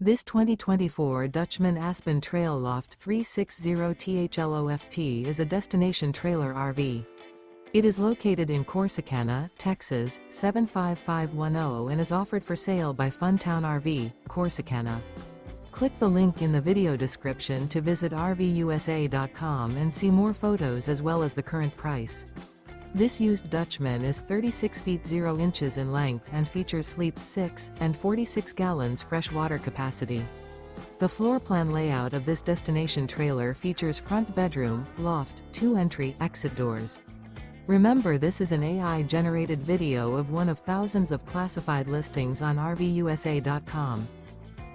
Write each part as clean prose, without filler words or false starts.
This 2024 Dutchmen Aspen Trail Loft 360THLOFT is a destination trailer RV. It is located in Corsicana, Texas, 75510 and is offered for sale by Funtown RV, Corsicana. Click the link in the video description to visit RVUSA.com and see more photos as well as the current price. This used Dutchman is 36 feet 0 inches in length and features sleeps 6 and 46 gallons fresh water capacity. The floor plan layout of this destination trailer features front bedroom, loft, 2 entry/exit doors. Remember, this is an AI-generated video of one of thousands of classified listings on RVUSA.com.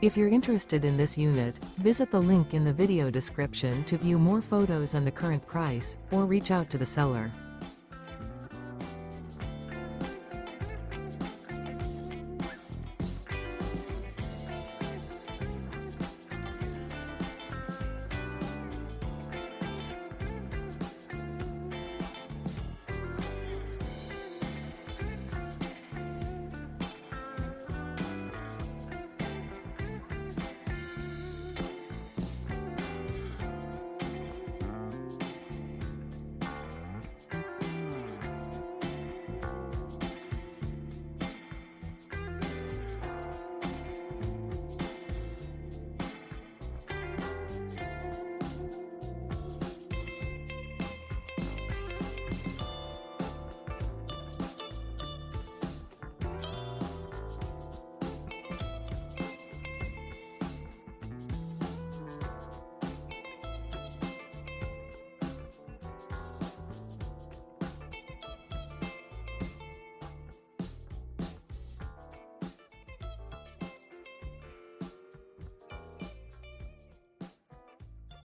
If you're interested in this unit, visit the link in the video description to view more photos and the current price, or reach out to the seller.